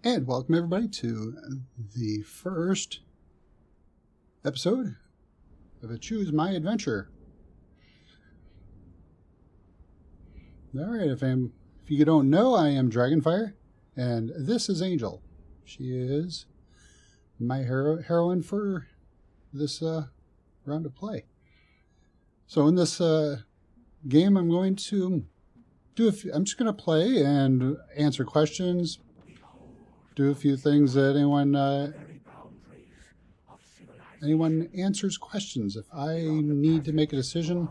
And welcome everybody to the first episode of a Choose My Adventure. Alright, if you don't know, I am Dragonfire, and this is Angel. She is my heroine for this round of play. So in this game, I'm going to I'm just going to play and answer questions, do a few things that anyone answers questions. If I need to make a decision,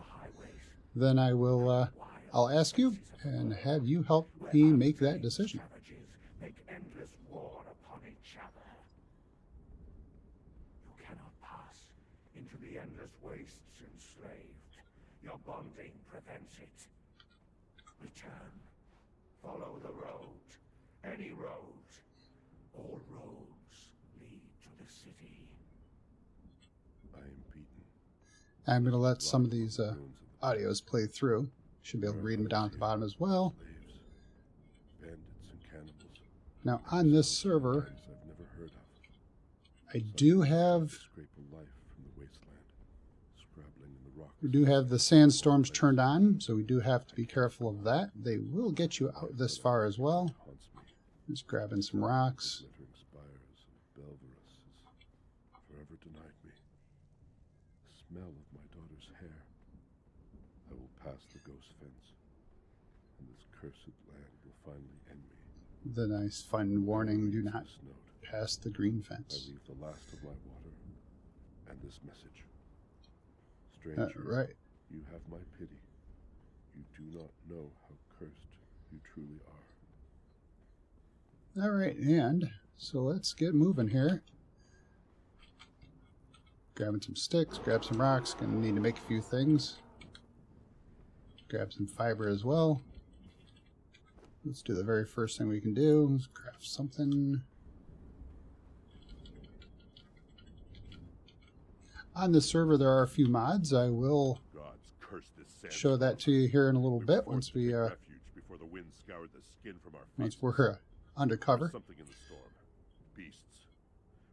then I will I'll ask you and have you help me make that decision. Make endless war upon each other. You cannot pass into the endless wastes enslaved. Your bonding prevents it. Return. Follow the road. Any road. All roads lead to the city. I am beaten. I'm going to let some of these audios play through. Should be able to read them down at the bottom as well. Slaves, bandits, and cannibals. Now on this server, I've never heard of. I do have Scrape a life from the wasteland, scrabbling in the rocks. we do have the sandstorms turned on, so we do have to be careful of that. They will get you out this far as well. Haunts me. Just grabbing some rocks. Glittering spires of Belverus has forever denied me. The smell of my daughter's hair. I will pass the ghost fence, and this cursed land will finally end me. The nice fun warning, do not This note. pass the green I fence. leave the last of my water and this message. Stranger, Right. you have my pity. You do not know how cursed you truly are. Alright, and so let's get moving here. Grabbing some sticks, grab some rocks, gonna need to make a few things. Grab some fiber as well. Let's do the very first thing we can do. Let's craft something. On this server there are a few mods. I will Gods curse this show that to you here in a little bit once we refuge before the wind scoured the skin from our once faces. we're undercover. There's something in the storm. Beasts.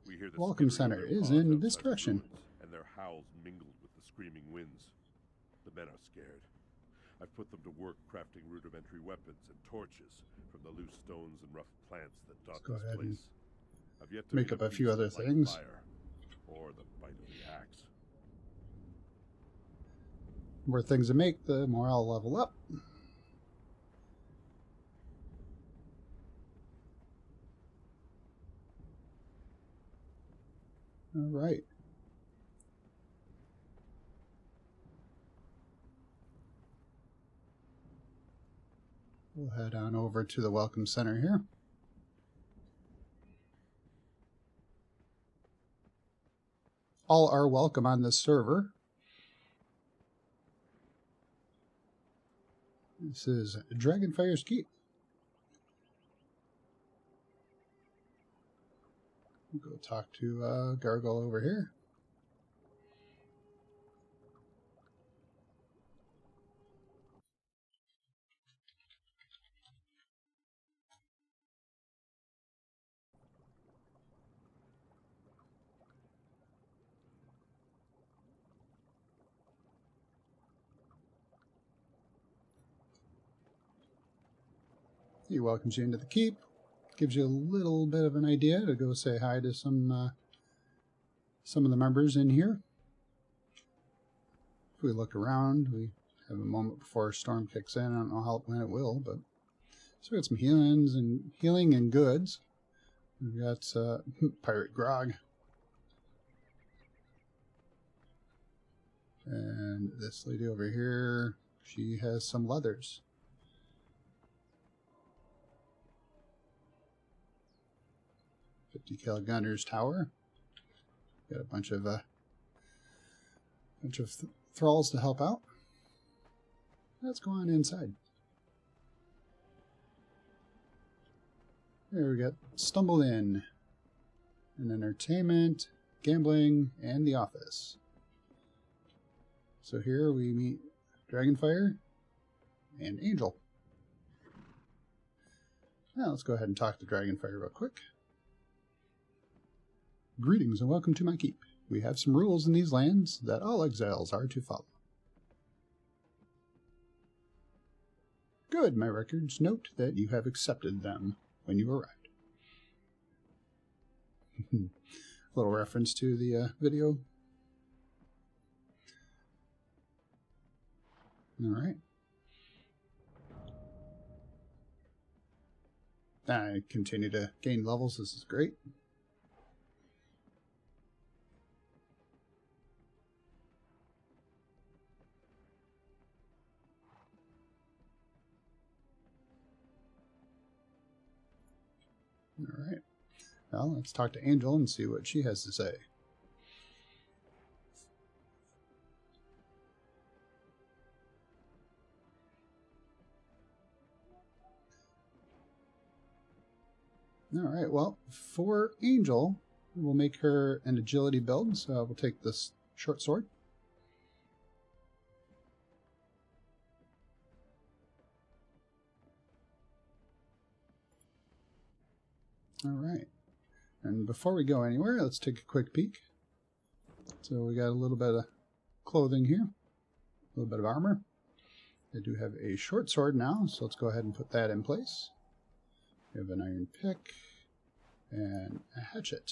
We hear the Welcome skittering center of their is paws in this outside the direction. ruins, and their howls mingled with the screaming winds. The men are scared. I've put them to work crafting rudimentary weapons and torches from the loose stones and rough plants that dot go this ahead and place. I've yet to make meet up a few beast other like things. fire, or the bite of the axe. The more things to make, the more I'll level up. Alright. We'll head on over to the Welcome Center here. All are welcome on this server. This is Dragonfire's Keep. We'll go talk to Gargoyle over here. He welcomes you into the keep, gives you a little bit of an idea to go say hi to some of the members in here. If we look around, we have a moment before a storm kicks in. I don't know when it will, but so we got some healing and goods. We've got pirate grog, and this lady over here, she has some leathers. Decal Gunner's Tower. Got a bunch of thralls to help out. Let's go on inside. There we got Stumble In, and entertainment, gambling, and the office. So here we meet Dragonfire and Angel. Now let's go ahead and talk to Dragonfire real quick. Greetings and welcome to my keep. We have some rules in these lands that all exiles are to follow. Good, my records note that you have accepted them when you arrived. Little reference to the video. Alright. I continue to gain levels. This is great. Alright. Well, let's talk to Angel and see what she has to say. Alright, well, for Angel, we'll make her an agility build, so we'll take this short sword. Alright, and before we go anywhere, let's take a quick peek. So we got a little bit of clothing here, a little bit of armor. I do have a short sword now, so let's go ahead and put that in place. We have an iron pick and a hatchet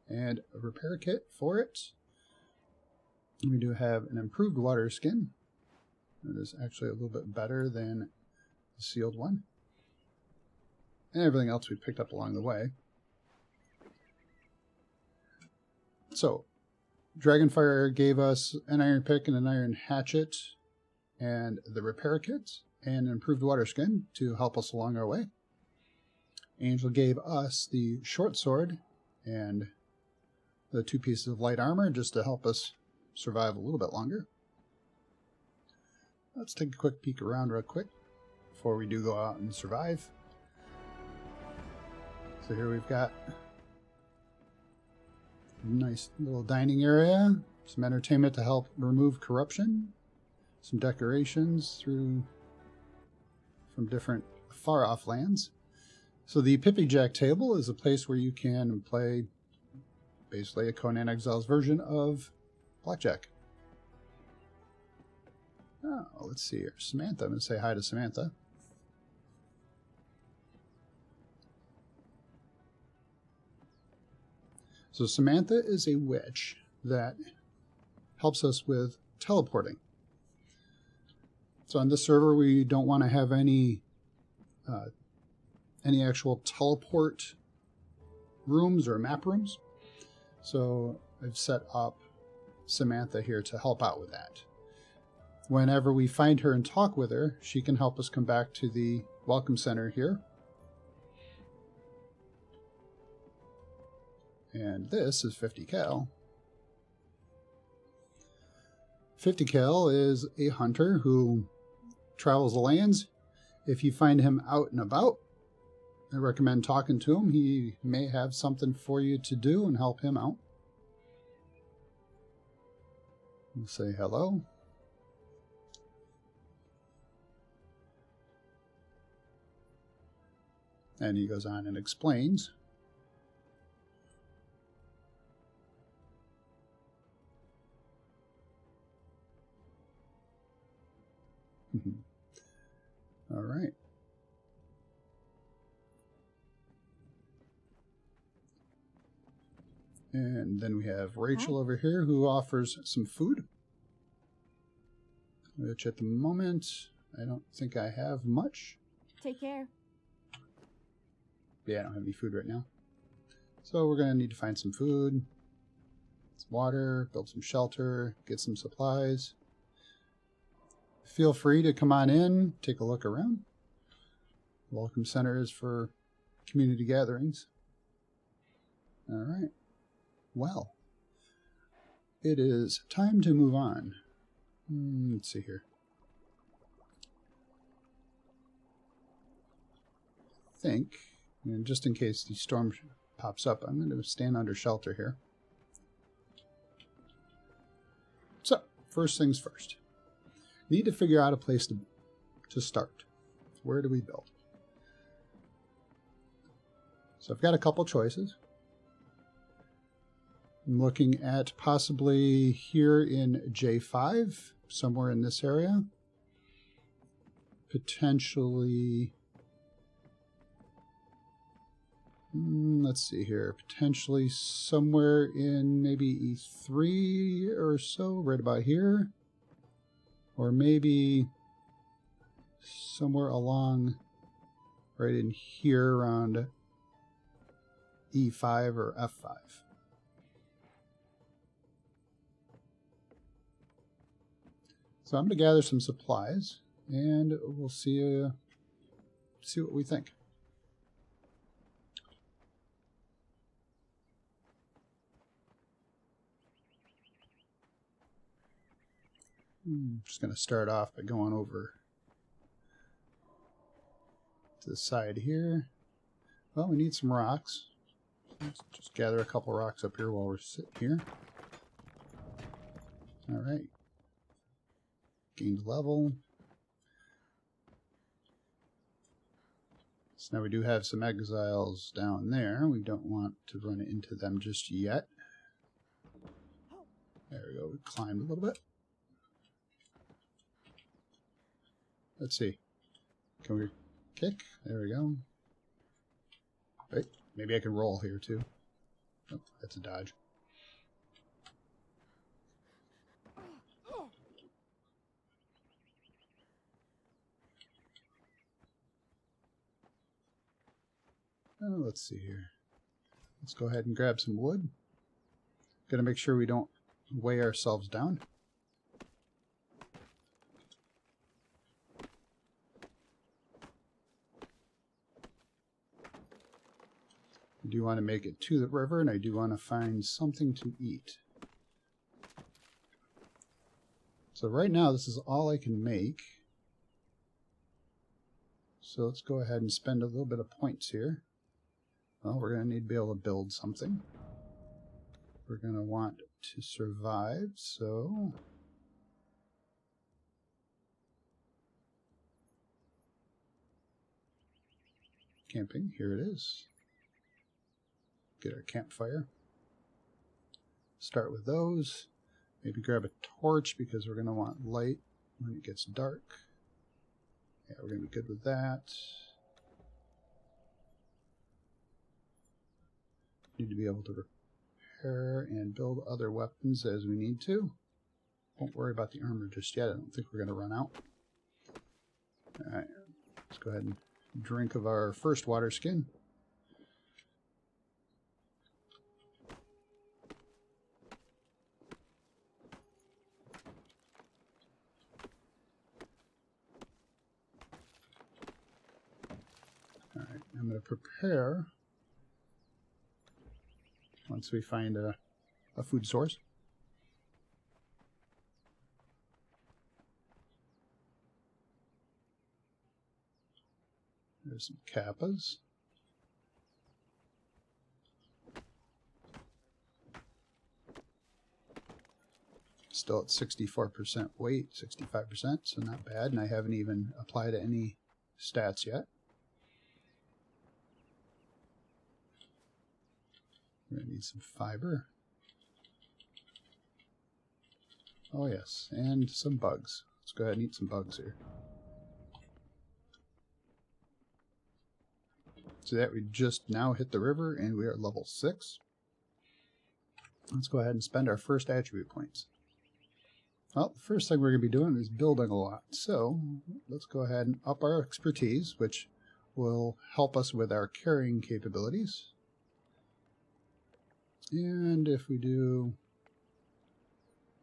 and a repair kit for it. We do have an improved water skin. It is actually a little bit better than the sealed one. And everything else we picked up along the way. So, Dragonfire gave us an iron pick and an iron hatchet and the repair kit and an improved water skin to help us along our way. Angel gave us the short sword and the 2 pieces of light armor just to help us survive a little bit longer. Let's take a quick peek around real quick before we do go out and survive. So here we've got a nice little dining area, some entertainment to help remove corruption, some decorations from different far-off lands. So the Pippy Jack table is a place where you can play basically a Conan Exiles version of blackjack. Oh, let's see here. Samantha. I'm going to say hi to Samantha. So Samantha is a witch that helps us with teleporting. So on this server, we don't want to have any actual teleport rooms or map rooms. So I've set up Samantha here to help out with that. Whenever we find her and talk with her, she can help us come back to the Welcome Center here. And this is 50 Cal. 50 Cal is a hunter who travels the lands. If you find him out and about, I recommend talking to him. He may have something for you to do and help him out. We'll say hello. And he goes on and explains. All right. And then we have Rachel over here who offers some food, which at the moment I don't think I have much. Take care. Yeah, I don't have any food right now. So we're going to need to find some food, some water, build some shelter, get some supplies. Feel free to come on in, take a look around. Welcome Center is for community gatherings. All right. Well, it is time to move on. Let's see here. I think, and just in case the storm pops up, I'm going to stand under shelter here. So, first things first. Need to figure out a place to start. Where do we build? So I've got a couple choices. I'm looking at possibly here in J5, somewhere in this area. Potentially, let's see here, potentially somewhere in maybe E3 or so, right about here. Or maybe somewhere along right in here around E5 or F5. So I'm going to gather some supplies, and we'll see what we think. I'm just going to start off by going over to the side here. Well, we need some rocks. Let's just gather a couple rocks up here while we're sitting here. All right. Gained level. So now we do have some exiles down there. We don't want to run into them just yet. There we go. We climbed a little bit. Let's see. Can we kick? There we go. Right. Maybe I can roll here too. Oh, that's a dodge. Oh, let's see here. Let's go ahead and grab some wood. Got to make sure we don't weigh ourselves down. I do want to make it to the river, and I do want to find something to eat. So right now, this is all I can make. So let's go ahead and spend a little bit of points here. Well, we're going to need to be able to build something. We're going to want to survive, so... Camping, here it is. Get our campfire. Start with those. Maybe grab a torch because we're going to want light when it gets dark. Yeah, we're going to be good with that. Need to be able to repair and build other weapons as we need to. Won't worry about the armor just yet. I don't think we're going to run out. Alright, let's go ahead and drink of our first water skin. Alright, I'm going to prepare once we find a food source. There's some kappas. Still at 64% weight, 65%, so not bad, and I haven't even applied any stats yet. We're going to need some fiber. Oh yes, and some bugs. Let's go ahead and eat some bugs here. So that we just now hit the river and we are level 6. Let's go ahead and spend our first attribute points. Well, the first thing we're going to be doing is building a lot. So let's go ahead and up our expertise, which will help us with our carrying capabilities. And if we do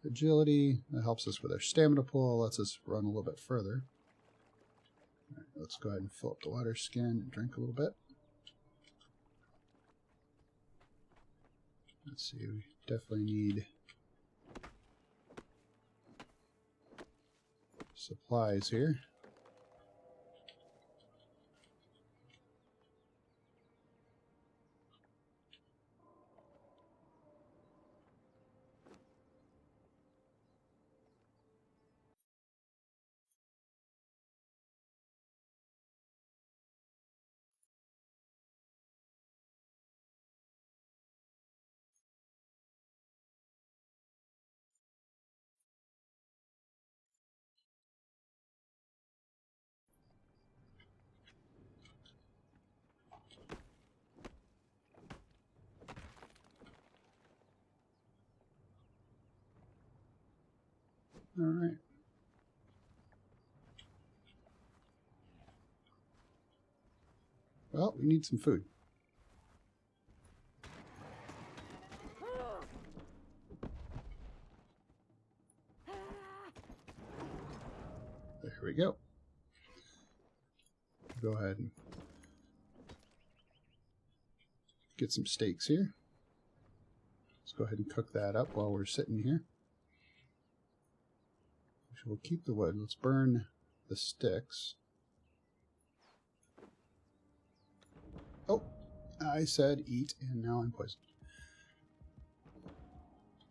agility, that helps us with our stamina pool, lets us run a little bit further. All right, let's go ahead and fill up the water skin and drink a little bit. Let's see, we definitely need supplies here. Alright. Well, we need some food. There we go. Go ahead and get some steaks here. Let's go ahead and cook that up while we're sitting here. We'll keep the wood. Let's burn the sticks. Oh, I said eat, and now I'm poisoned.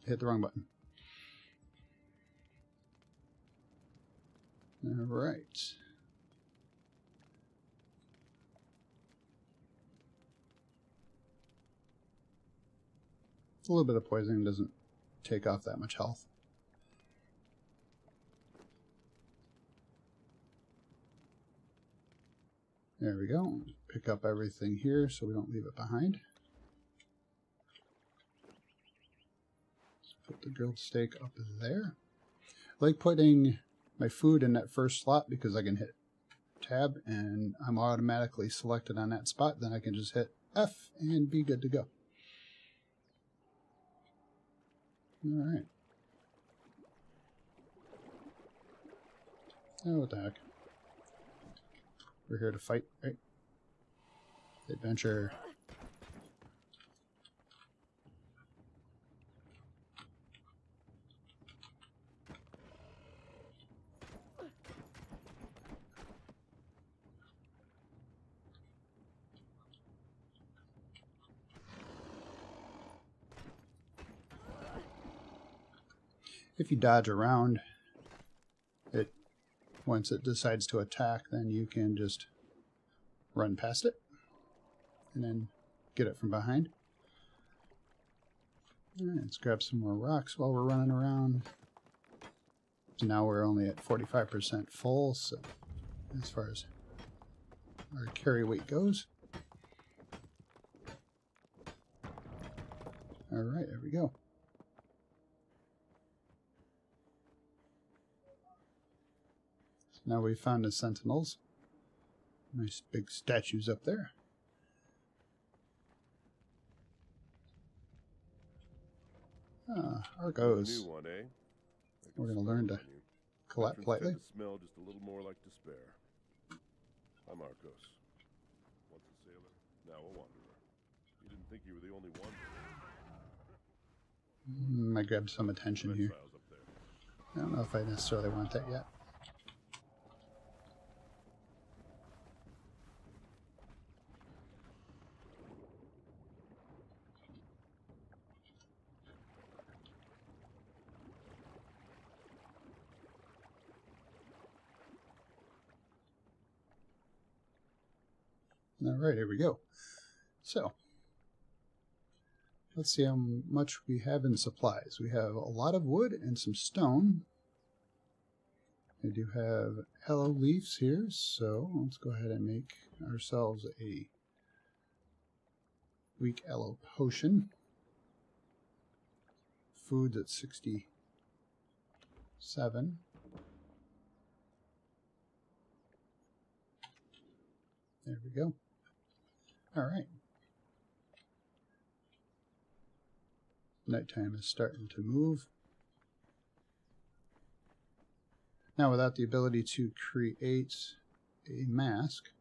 Hit the wrong button. All right. A little bit of poisoning doesn't take off that much health. There we go. Pick up everything here so we don't leave it behind. Let's put the grilled steak up there. I like putting my food in that first slot because I can hit tab and I'm automatically selected on that spot. Then I can just hit F and be good to go. Alright. Oh, what the heck. We're here to fight, right? Adventure. If you dodge around it, once it decides to attack, then you can just run past it and then get it from behind. Alright, let's grab some more rocks while we're running around. So now we're only at 45% full, so as far as our carry weight goes. Alright, there we go. Now we've found the sentinels. Nice big statues up there. Argos. New one, eh? We're going to learn to collect politely. To smell just a little more like despair. I'm Arcos. Once a sailor, now a wanderer. You didn't think you were the only one? I grabbed some attention here. Up there. I don't know if I necessarily want that yet. All right, here we go. So, let's see how much we have in supplies. We have a lot of wood and some stone. We do have aloe leaves here, so let's go ahead and make ourselves a weak aloe potion. Food's at 67. There we go. All right. Nighttime is starting to move. Now, without the ability to create a mask,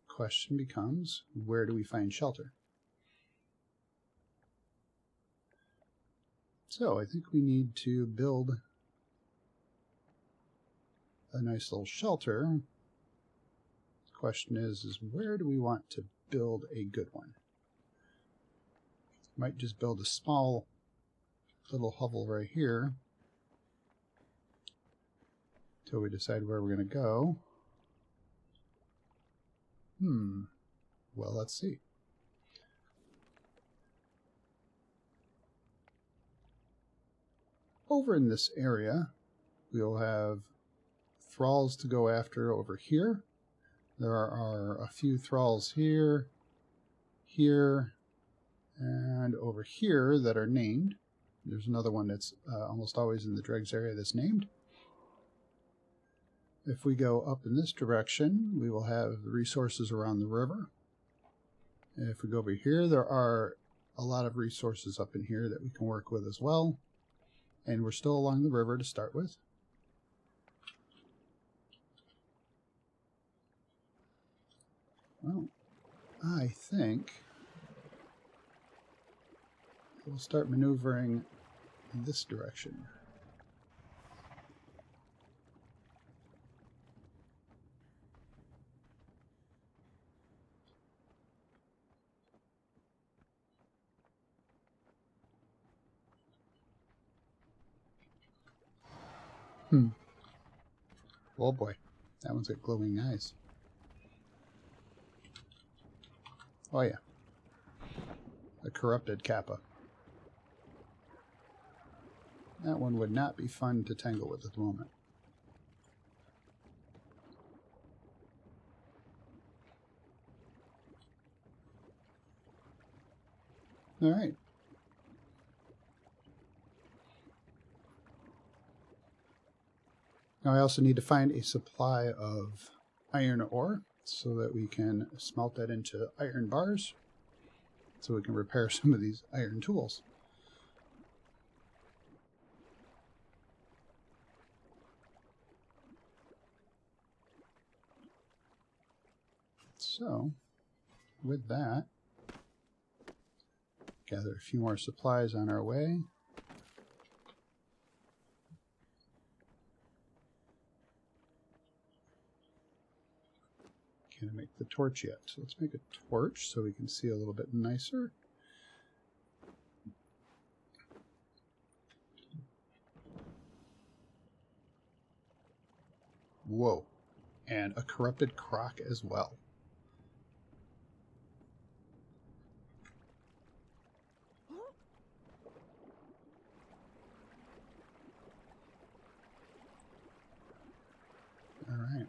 the question becomes, where do we find shelter? So, I think we need to build a nice little shelter. The question is where do we want to build a good one? Might just build a small little hovel right here till we decide where we're going to go. Well, let's see. Over in this area, we'll have thralls to go after over here. There are a few thralls here, here, and over here that are named. There's another one that's almost always in the dregs area that's named. if we go up in this direction, we will have resources around the river. And if we go over here, there are a lot of resources up in here that we can work with as well. And we're still along the river to start with. Well, I think we'll start maneuvering in this direction. Oh boy, that one's got glowing eyes. Oh yeah, a corrupted Kappa. That one would not be fun to tangle with at the moment. All right. Now I also need to find a supply of iron ore so that we can smelt that into iron bars so we can repair some of these iron tools. So, with that, gather a few more supplies on our way. Can't make the torch yet, so let's make a torch so we can see a little bit nicer. Whoa, and a corrupted croc as well. All right.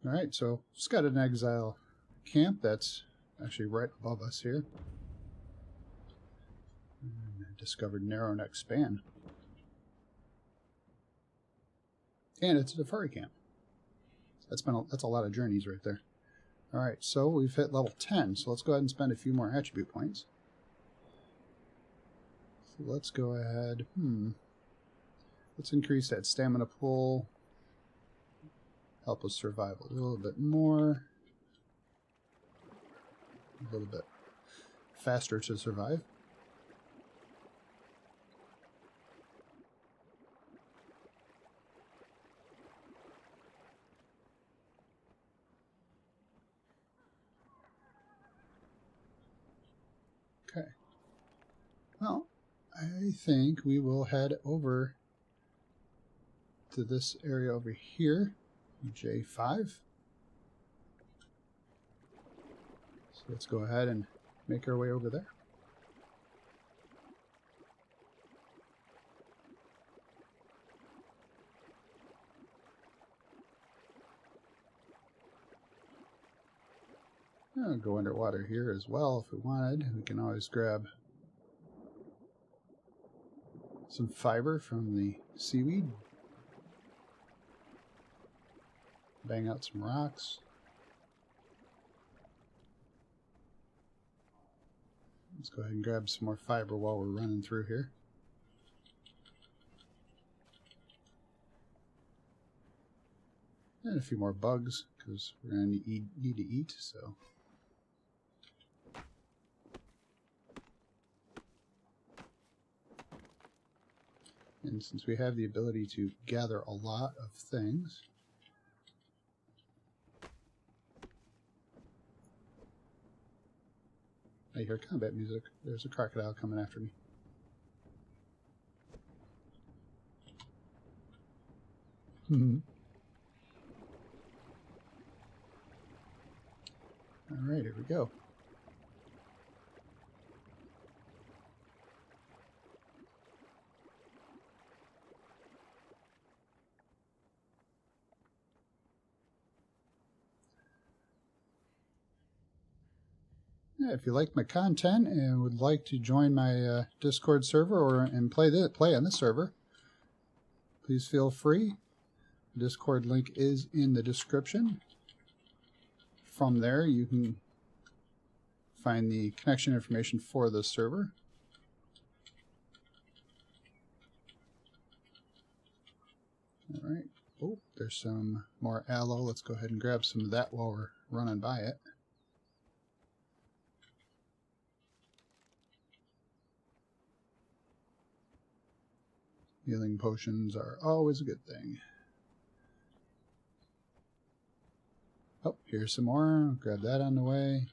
All right, so just got an exile camp that's actually right above us here. And I discovered narrow neck span. And it's a furry camp. That's a lot of journeys right there. All right, so we've hit level 10, so let's go ahead and spend a few more attribute points. So let's go ahead. Let's increase that stamina pool. Help us survive a little bit more. A little bit faster to survive. Okay. Well, I think we will head over to this area over here, J5. So let's go ahead and make our way over there. I'll go underwater here as well if we wanted. We can always grab some fiber from the seaweed. Bang out some rocks. Let's go ahead and grab some more fiber while we're running through here. And a few more bugs, because we're going to need to eat, so... And since we have the ability to gather a lot of things... I hear combat music. There's a crocodile coming after me. Alright, here we go. Yeah, if you like my content and would like to join my Discord server and play on this server, please feel free. The Discord link is in the description. From there, you can find the connection information for the server. All right. Oh, there's some more aloe. Let's go ahead and grab some of that while we're running by it. Healing potions are always a good thing. Oh, here's some more. Grab that on the way.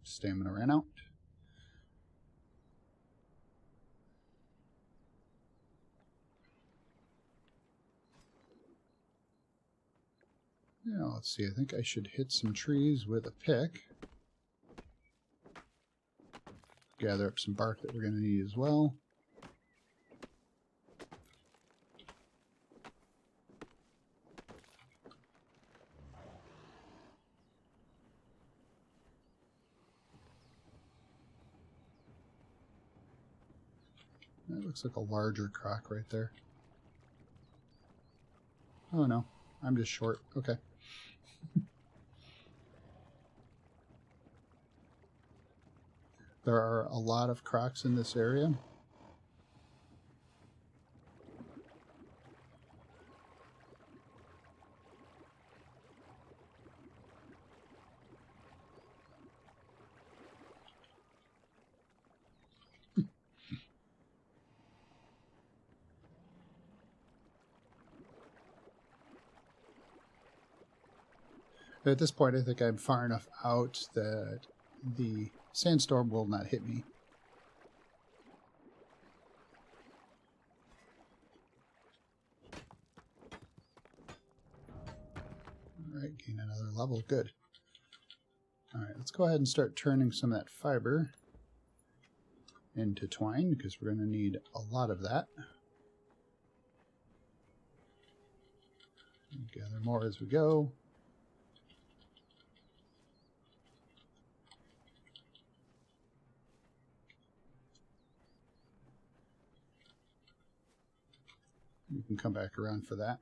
Stamina ran out. Now, let's see. I think I should hit some trees with a pick. Gather up some bark that we're going to need as well. That looks like a larger croc right there. Oh no, I'm just short. Okay. There are a lot of crocs in this area. At this point, I think I'm far enough out that the sandstorm will not hit me. Alright, gain another level. Good. Alright, let's go ahead and start turning some of that fiber into twine, because we're going to need a lot of that. Gather more as we go. You can come back around for that.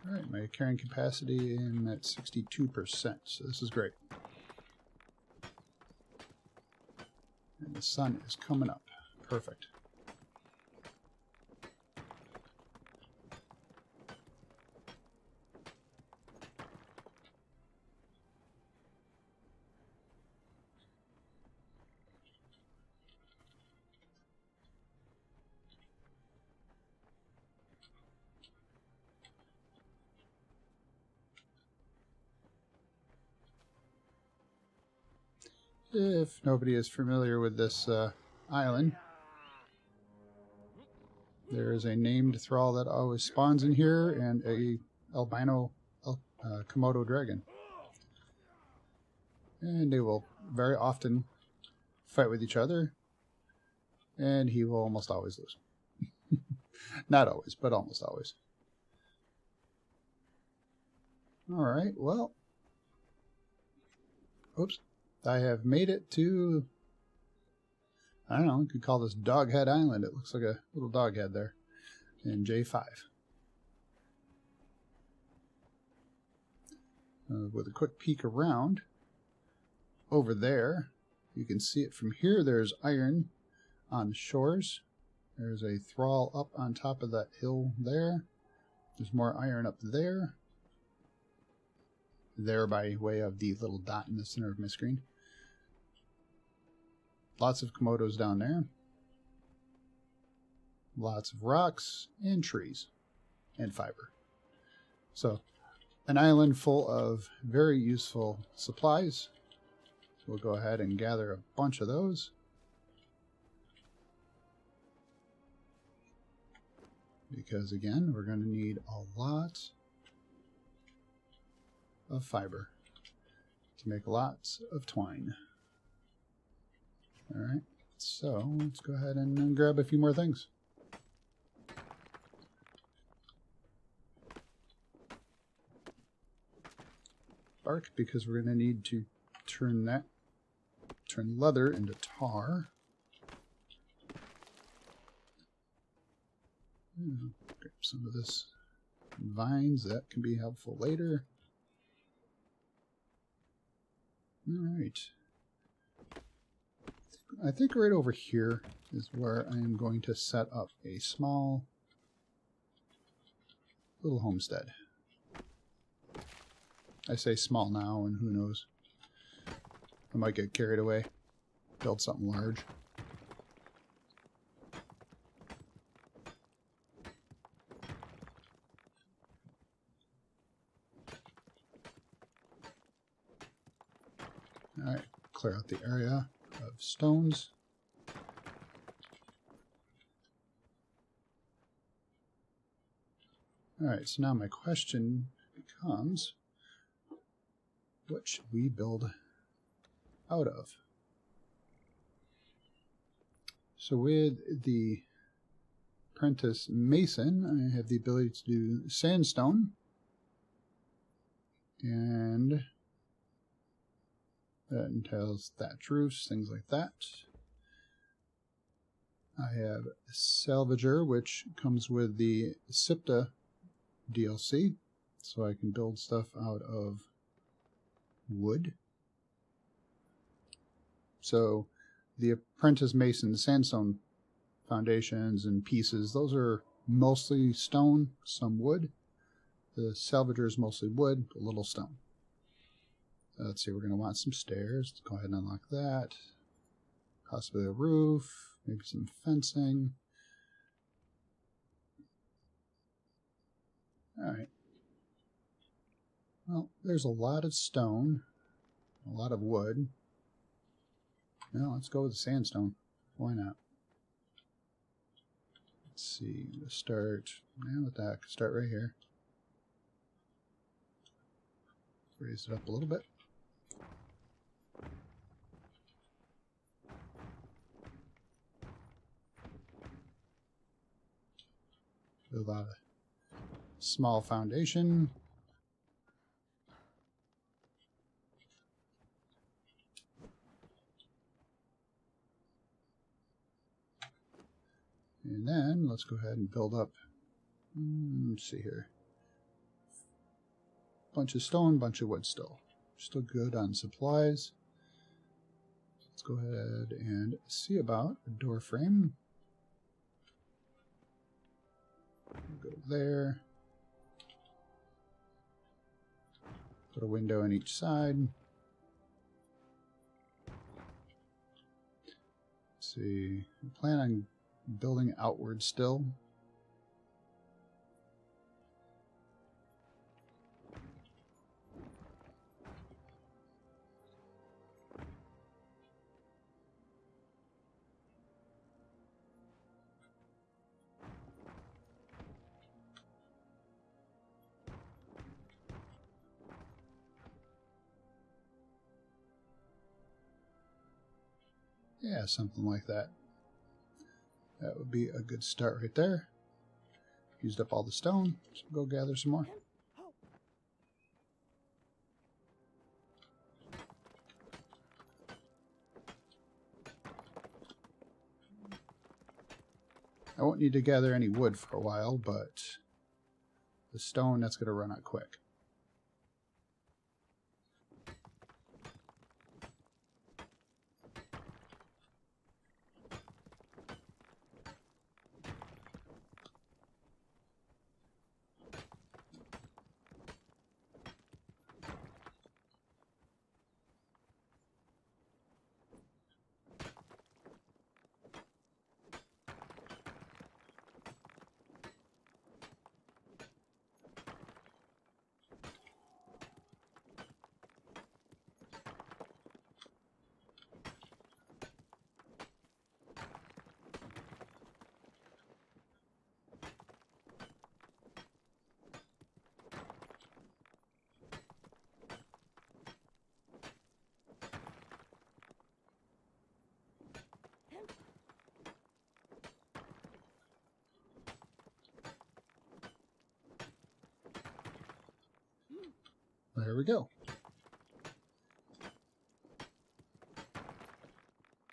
Alright, my carrying capacity in at 62%, so this is great. And the sun is coming up. Perfect. If nobody is familiar with this island, there is a named thrall that always spawns in here, and a albino Komodo dragon. And they will very often fight with each other, and he will almost always lose. Not always, but almost always. Alright, well. Oops. I have made it to, I don't know, you could call this Doghead Island. It looks like a little dog head there in J5. With a quick peek around, over there, you can see it from here. There's iron on the shores. There's a thrall up on top of that hill there. There's more iron up there. There by way of the little dot in the center of my screen. Lots of Komodos down there. Lots of rocks and trees and fiber. So, an island full of very useful supplies. We'll go ahead and gather a bunch of those. Because again, we're going to need a lot of fiber to make lots of twine. Alright, so let's go ahead and grab a few more things. Bark, because we're going to need to turn leather into tar. Grab some of this vines, that can be helpful later. Alright. I think right over here is where I am going to set up a small little homestead. I say small now, and who knows. I might get carried away. Build something large. Alright, clear out the area of stones. Alright, so now my question becomes, what should we build out of? So with the Apprentice Mason, I have the ability to do sandstone, and that entails thatch roofs, things like that. I have Salvager, which comes with the SIPTA DLC, so I can build stuff out of wood. So the Apprentice Mason sandstone foundations and pieces, those are mostly stone, some wood. The Salvager is mostly wood, a little stone. Let's see, we're going to want some stairs. Let's go ahead and unlock that. Possibly a roof, maybe some fencing. Alright. Well, there's a lot of stone, a lot of wood. Well, let's go with the sandstone. Why not? Let's see, let's start, what the heck, start right here. Raise it up a little bit. Build out a small foundation. And then let's go ahead and build up, let's see here, bunch of stone, bunch of wood still. Still good on supplies. Let's go ahead and see about a door frame. Go there. Put a window on each side. Let's see, I plan on building outward still. Yeah, something like that. That would be a good start right there. Used up all the stone, so we'll go gather some more. I won't need to gather any wood for a while, but the stone, that's going to run out quick. there we go.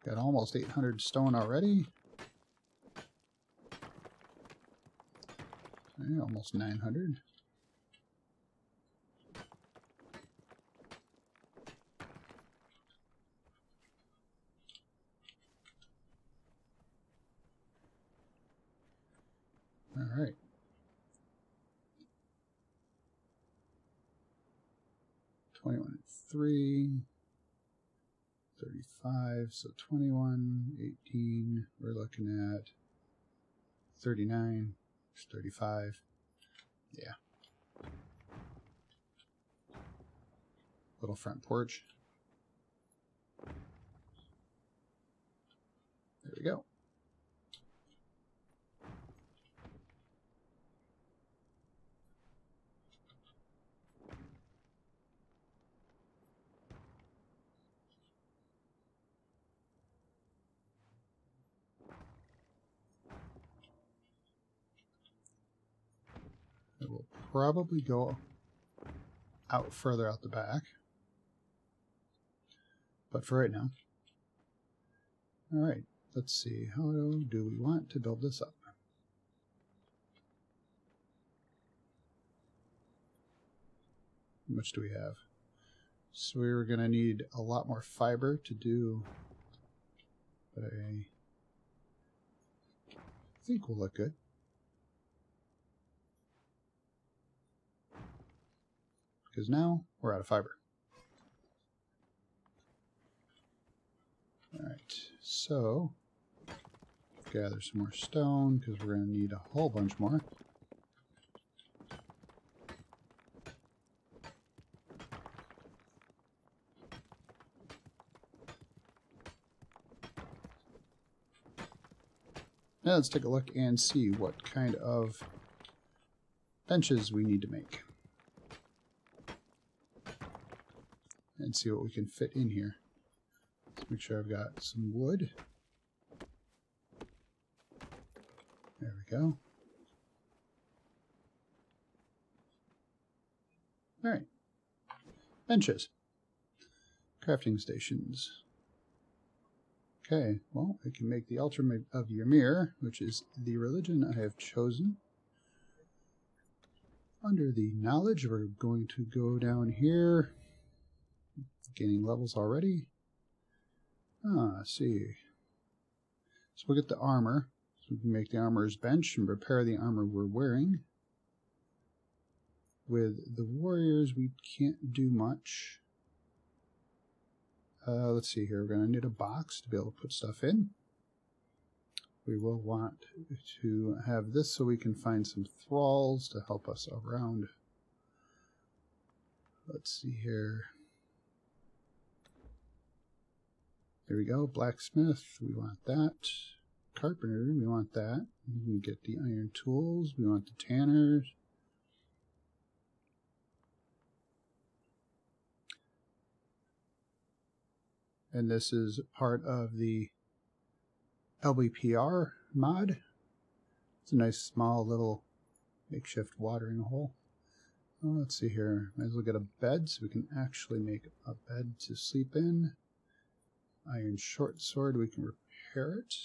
Got almost 800 stone already. Okay, almost 900. All right. $21 3, 35, so 21, 18. We're looking at 39, 35. Yeah. Little front porch. There we go. It will probably go out further out the back. But for right now. Alright, let's see. How do we want to build this up? How much do we have? So we're going to need a lot more fiber to do, but I think will look good. Because now we're out of fiber. Alright, so gather some more stone because we're going to need a whole bunch more. Now let's take a look and see what kind of benches we need to make. And see what we can fit in here. Let's make sure I've got some wood. There we go. Alright. Benches. Crafting stations. Okay, well, I can make the altar of Ymir, which is the religion I have chosen. Under the knowledge, we're going to go down here. Gaining levels already. See. So we'll get the armor. So we can make the armorer's bench and repair the armor we're wearing. With the warriors, we can't do much. Let's see here. We're going to need a box to be able to put stuff in. We will want to have this so we can find some thralls to help us around. Let's see here. There we go. Blacksmith, we want that. Carpenter, we want that. We can get the iron tools. We want the tanners. And this is part of the LBPR mod. It's a nice small little makeshift watering hole. Oh, let's see here. Might as well get a bed so we can actually make a bed to sleep in. Iron short sword, we can repair it.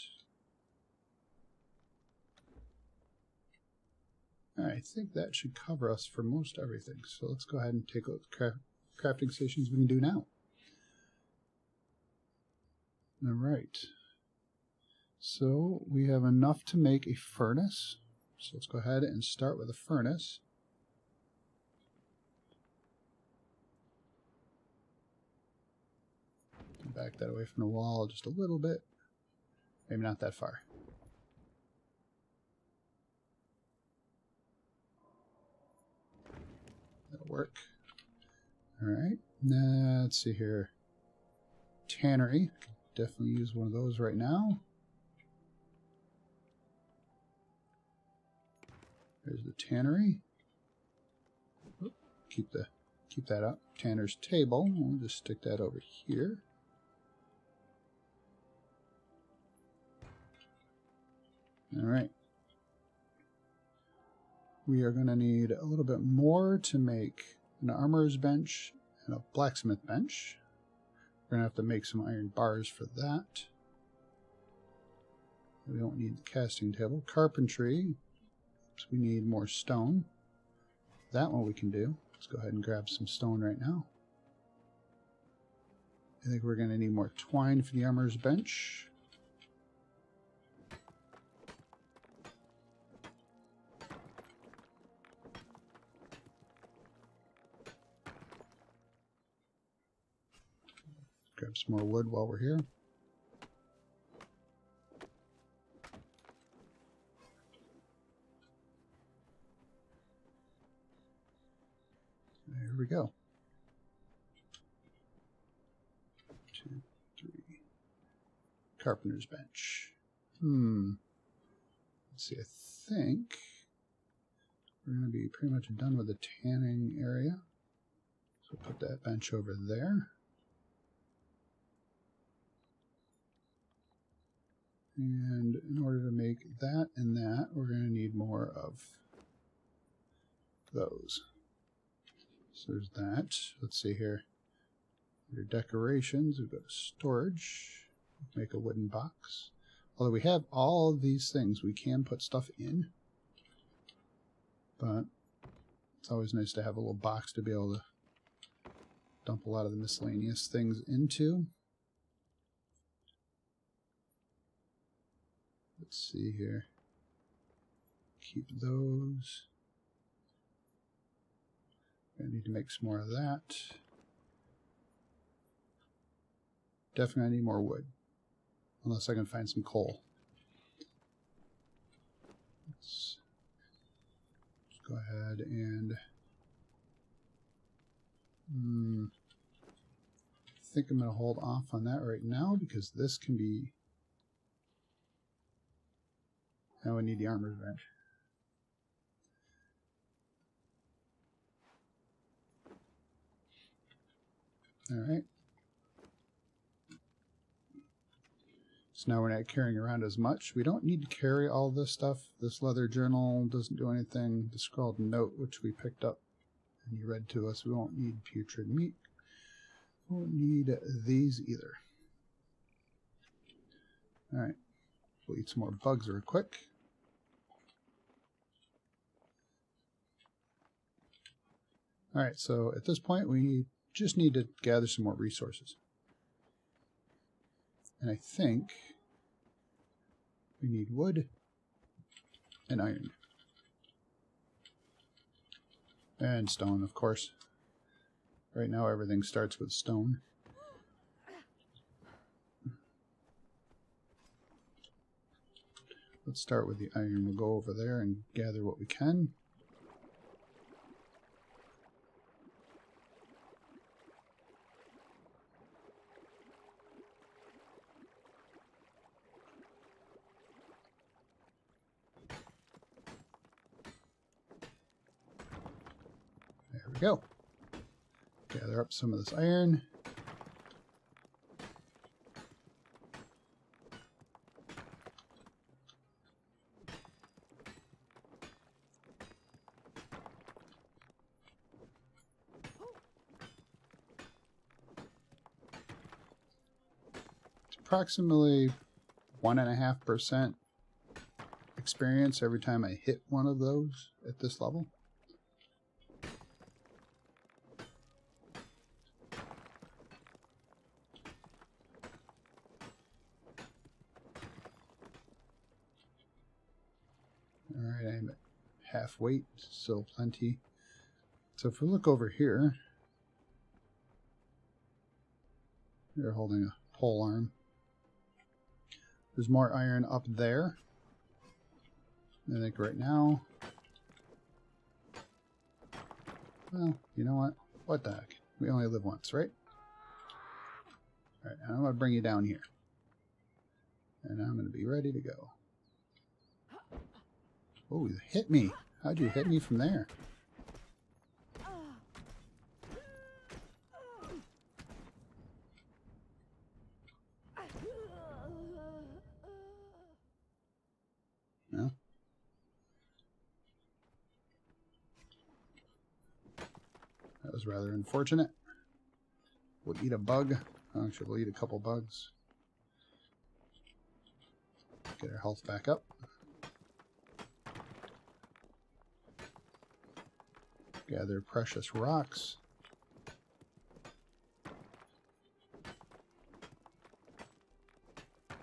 I think that should cover us for most everything. So let's go ahead and take a look at the crafting stations we can do now. Alright. So we have enough to make a furnace. So let's go ahead and start with a furnace. Back that away from the wall just a little bit. Maybe not that far. That'll work. Alright. Now, let's see here. Tannery. Could definitely use one of those right now. There's the tannery. Oop, keep that up. Tanner's table. We'll just stick that over here. Alright. We are going to need a little bit more to make an armorer's bench, and a blacksmith bench. We're going to have to make some iron bars for that. We don't need the casting table. Carpentry, so we need more stone. That one we can do. Let's go ahead and grab some stone right now. I think we're going to need more twine for the armorer's bench. Grab some more wood while we're here. There we go. 2, 3. Carpenter's bench. Let's see, I think we're going to be pretty much done with the tanning area. So put that bench over there. And in order to make that and that, we're going to need more of those. So there's that. Let's see here. Under decorations, we go to storage. Make a wooden box. Although we have all of these things, we can put stuff in. But it's always nice to have a little box to be able to dump a lot of the miscellaneous things into. Let's see here. Keep those. I need to make some more of that. Definitely need more wood. Unless I can find some coal. Let's go ahead and I think I'm going to hold off on that right now because this can be. Now I need the armorer's bench. Alright. So now we're not carrying around as much. We don't need to carry all this stuff. This leather journal doesn't do anything. The scrawled note, which we picked up and you read to us, we won't need putrid meat. We won't need these either. Alright. We'll eat some more bugs real quick. Alright, so at this point we just need to gather some more resources. And I think we need wood and iron. And stone, of course. Right now everything starts with stone. Let's start with the iron. We'll go over there and gather what we can. There we go. Gather up some of this iron. It's approximately 1.5% experience every time I hit one of those at this level. Alright, I'm at half weight, still plenty. So if we look over here, they're holding a pole arm. There's more iron up there. I think right now, well, you know what? What the heck? We only live once, right? Alright, I'm going to bring you down here. And I'm going to be ready to go. Oh, you hit me. How'd you hit me from there? No? That was rather unfortunate. We'll eat a bug. Actually, we'll eat a couple bugs. Get our health back up. Gather precious rocks.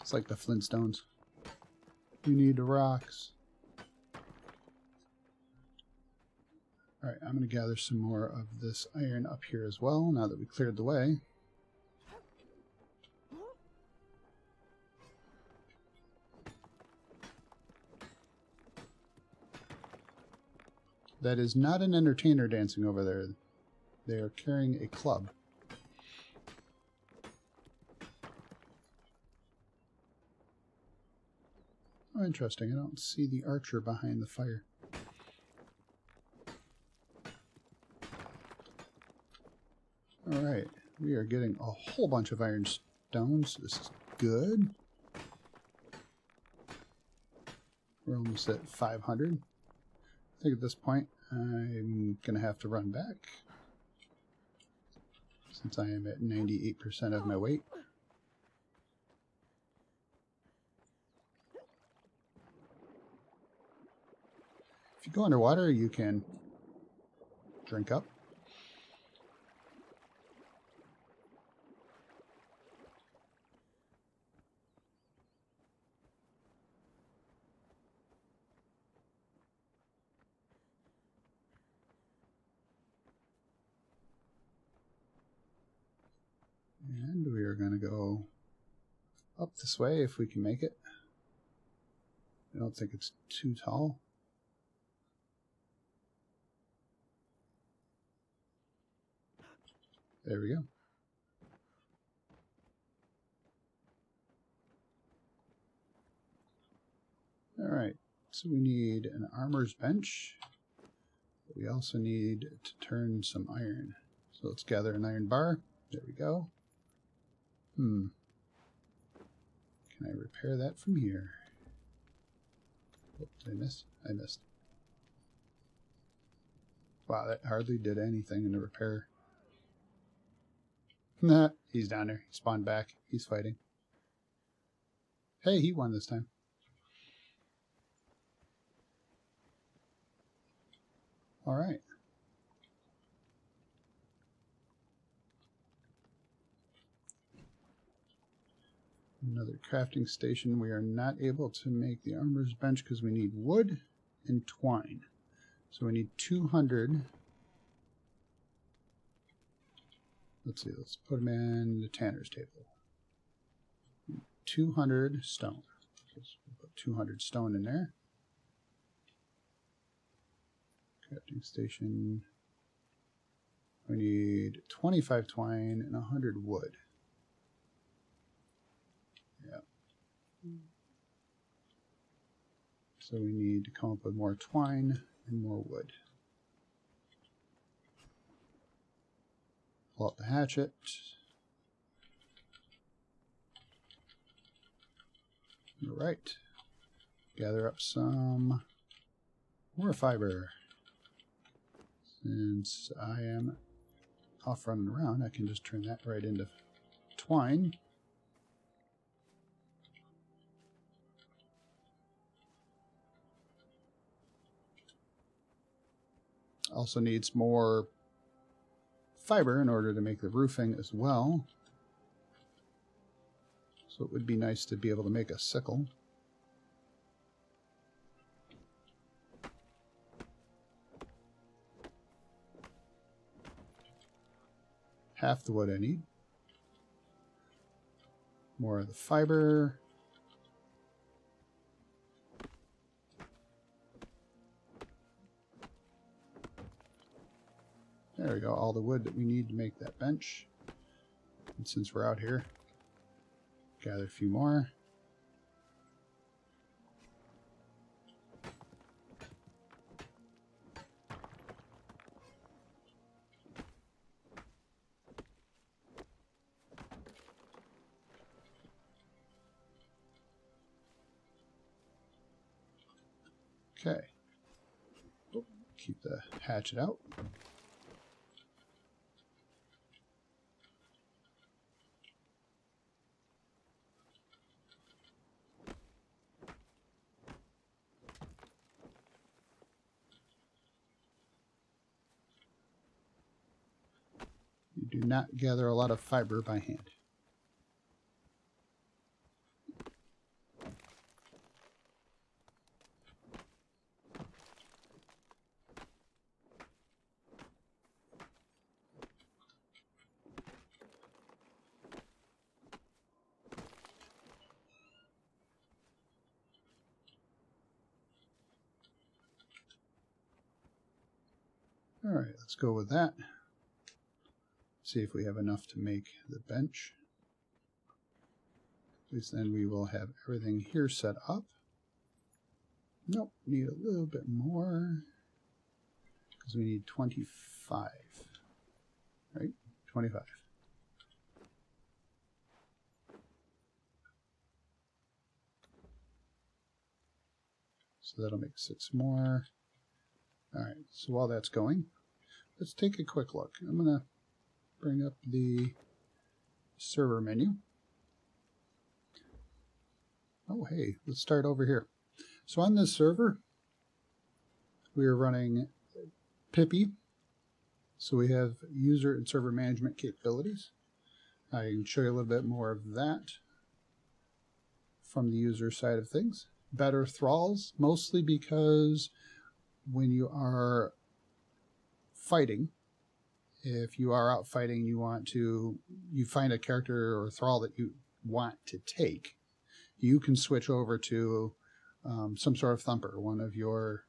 It's like the Flintstones. We need the rocks. Alright, I'm going to gather some more of this iron up here as well, now that we cleared the way. That is not an entertainer dancing over there. They are carrying a club. Oh, interesting. I don't see the archer behind the fire. Alright, we are getting a whole bunch of iron stones. This is good. We're almost at 500. I think at this point I'm going to have to run back, since I am at 98% of my weight. If you go underwater, you can drink up. And we are going to go up this way if we can make it. I don't think it's too tall. There we go. Alright, so we need an armor's bench. But we also need to turn some iron. So let's gather an iron bar. There we go. Can I repair that from here? Oh, did I miss? I missed. Wow, that hardly did anything in the repair. Nah, he's down there. He spawned back. He's fighting. Hey, he won this time. Alright. Another crafting station. We are not able to make the armor's bench because we need wood and twine. So we need 200. Let's see, let's put them in the tanner's table. 200 stone. Let's put 200 stone in there. Crafting station. We need 25 twine and 100 wood. Yeah. So we need to come up with more twine and more wood. Pull out the hatchet. Alright. Gather up some more fiber. Since I am off running around, I can just turn that right into twine. Also needs more fiber in order to make the roofing as well. So it would be nice to be able to make a sickle. Half the wood I need. More of the fiber. There we go, all the wood that we need to make that bench. And since we're out here, gather a few more. Okay. Keep the hatchet out. do not gather a lot of fiber by hand. All right, let's go with that. See if we have enough to make the bench. At least then we will have everything here set up. Nope, need a little bit more because we need 25, right? 25. So that'll make 6 more. All right, so while that's going, let's take a quick look. I'm going to bring up the server menu. Oh, hey, let's start over here. So on this server, we are running Pippi. So we have user and server management capabilities. I can show you a little bit more of that from the user side of things. Better thralls, mostly because when you are fighting, if you are out fighting, you find a character or thrall that you want to take, you can switch over to some sort of thumper, one of your,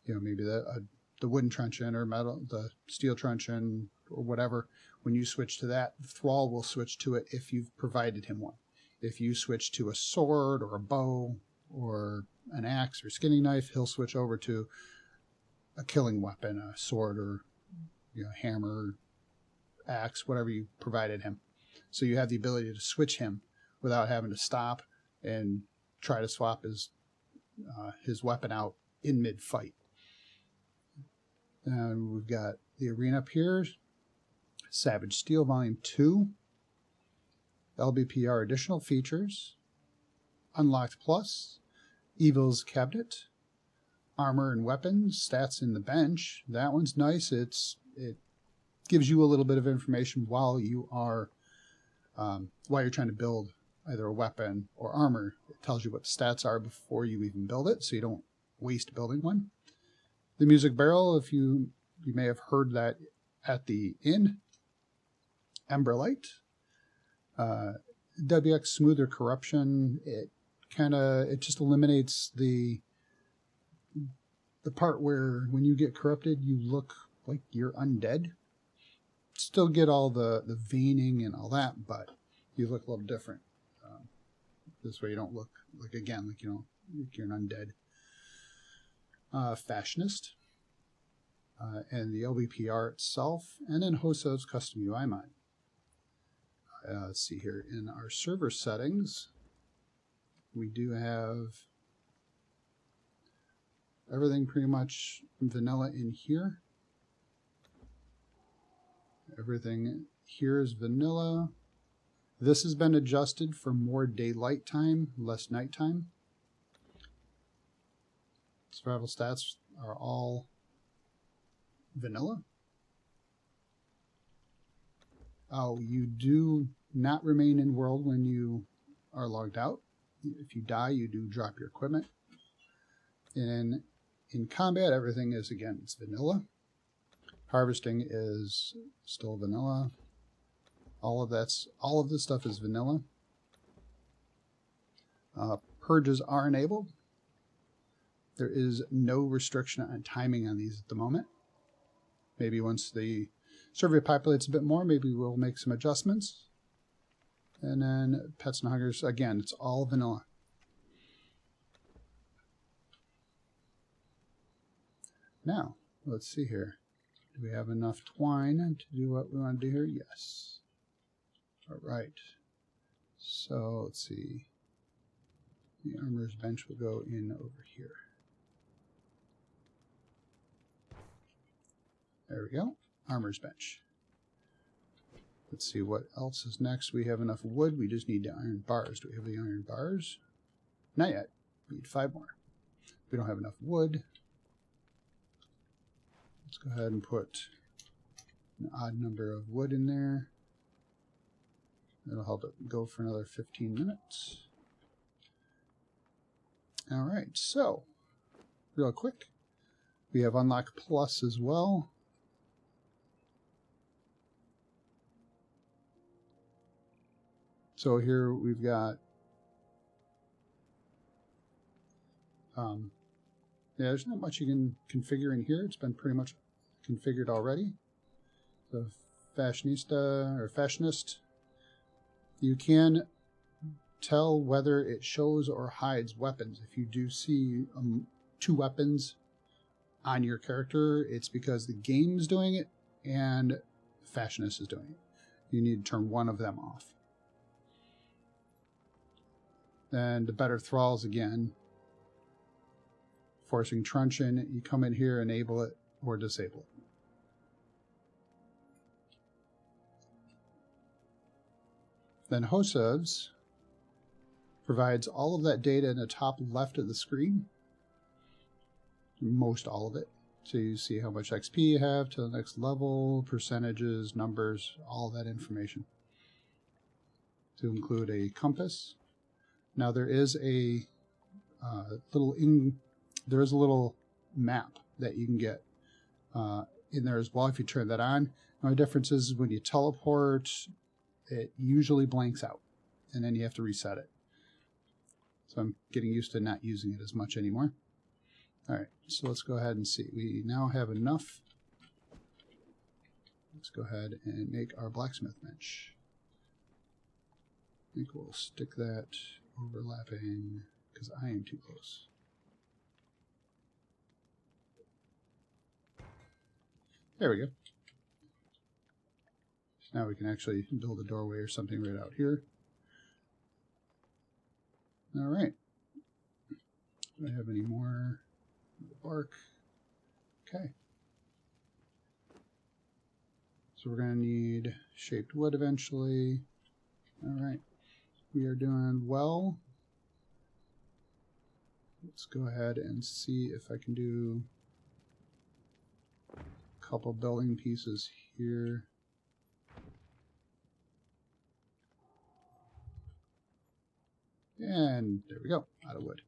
maybe the wooden truncheon or the steel truncheon or whatever. When you switch to that, the thrall will switch to it if you've provided him one. If you switch to a sword or a bow or an axe or skinning knife, he'll switch over to a killing weapon, a sword or hammer, axe, whatever you provided him. So you have the ability to switch him without having to stop and try to swap his weapon out in mid-fight. And we've got the arena up here, Savage Steel Volume 2, LBPR additional features, Unlocked Plus, Evil's Cabinet, Armor and Weapons, Stats in the Bench. That one's nice. It gives you a little bit of information while you're trying to build either a weapon or armor. It tells you what the stats are before you even build it, so you don't waste building one. The Music Barrel, if you may have heard that at the inn. Emberlight. WX Smoother Corruption. It just eliminates the part where when you get corrupted, you look like you're undead. Still get all the veining and all that, but you look a little different. This way you don't look like you're an undead. Fashionist. And the LBPR itself, and then Hoso's custom UI mod. Let's see here. In our server settings, we do have everything pretty much vanilla in here. Everything here is vanilla. This has been adjusted for more daylight time, less nighttime. Survival stats are all vanilla. Oh, you do not remain in world when you are logged out. If you die, you do drop your equipment. And in combat, everything is, again, it's vanilla. Harvesting is still vanilla. All of this stuff is vanilla. Purges are enabled. There is no restriction on timing on these at the moment. Maybe once the survey populates a bit more, maybe we'll make some adjustments. And then Pets and Huggers, again, it's all vanilla. Now, let's see here. Do we have enough twine to do what we want to do here? Yes. All right. So let's see. The armorer's bench will go in over here. There we go. Armorer's bench. Let's see what else is next. We have enough wood. We just need the iron bars. Do we have the iron bars? Not yet. We need 5 more. We don't have enough wood. Let's go ahead and put an odd number of wood in there. That'll help it go for another 15 minutes. Alright, so, real quick, we have Unlock Plus as well. So here we've got, yeah, there's not much you can configure in here. It's been pretty much configured already. The fashionista or fashionist, you can tell whether it shows or hides weapons. If you do see 2 weapons on your character, it's because the game is doing it and fashionist is doing it. You need to turn one of them off. Then the better thralls again, forcing truncheon, you come in here, enable it or disable it. Then Hosevs provides all of that data in the top left of the screen. Most all of it. So you see how much XP you have to the next level, percentages, numbers, all that information. To include a compass. Now there is a little map that you can get in there as well if you turn that on. Now the difference is when you teleport, it usually blanks out, and then you have to reset it. So I'm getting used to not using it as much anymore. Alright, so let's go ahead and see. We now have enough. Let's go ahead and make our blacksmith bench. I think we'll stick that overlapping because I am too close. There we go. So now we can actually build a doorway or something right out here. Alright. Do I have any more bark? Okay. So we're going to need shaped wood eventually. Alright. We are doing well. Let's go ahead and see if I can do a couple building pieces here. And there we go, out of wood.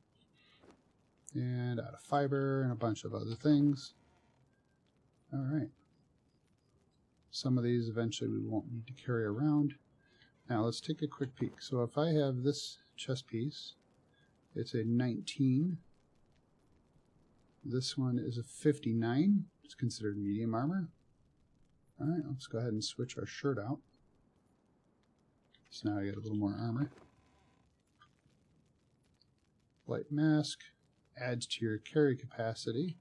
And out of fiber and a bunch of other things. Alright. Some of these eventually we won't need to carry around. Now let's take a quick peek. So if I have this chest piece, it's a 19. This one is a 59. It's considered medium armor. Alright, let's go ahead and switch our shirt out. So now I get a little more armor. Light mask adds to your carry capacity.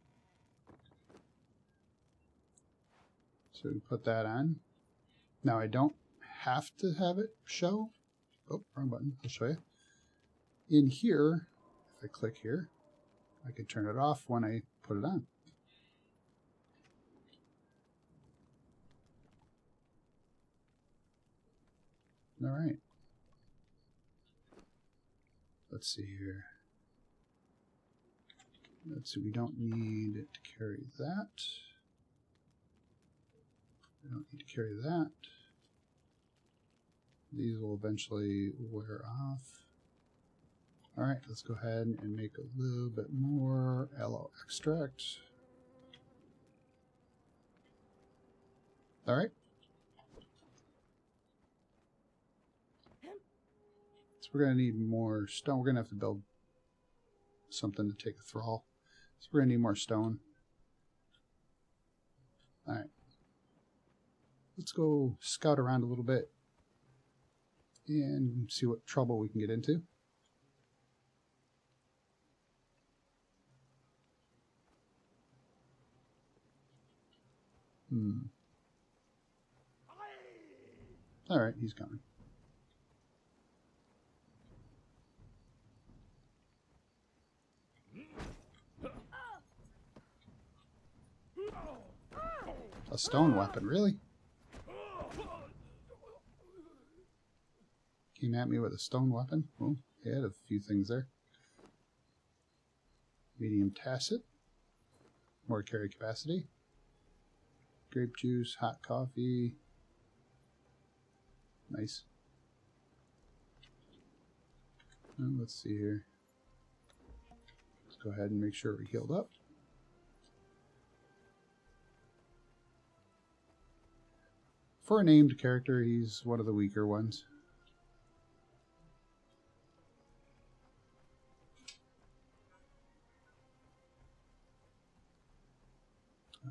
So we put that on. Now I don't have to have it show. Oh, wrong button. I'll show you. In here, if I click here, I can turn it off when I put it on. All right. Let's see here. Let's see, we don't need to carry that. We don't need to carry that. These will eventually wear off. Alright, let's go ahead and make a little bit more aloe extract. Alright. So we're going to need more stone. We're going to have to build something to take a thrall. So we're going to need more stone. Alright. Let's go scout around a little bit and see what trouble we can get into. Alright, he's coming. A stone weapon, really? Came at me with a stone weapon? Oh, he had a few things there. Medium tacit. More carry capacity. grape juice, hot coffee. Nice. And let's see here. Let's go ahead and make sure we're healed up. For a named character, he's one of the weaker ones.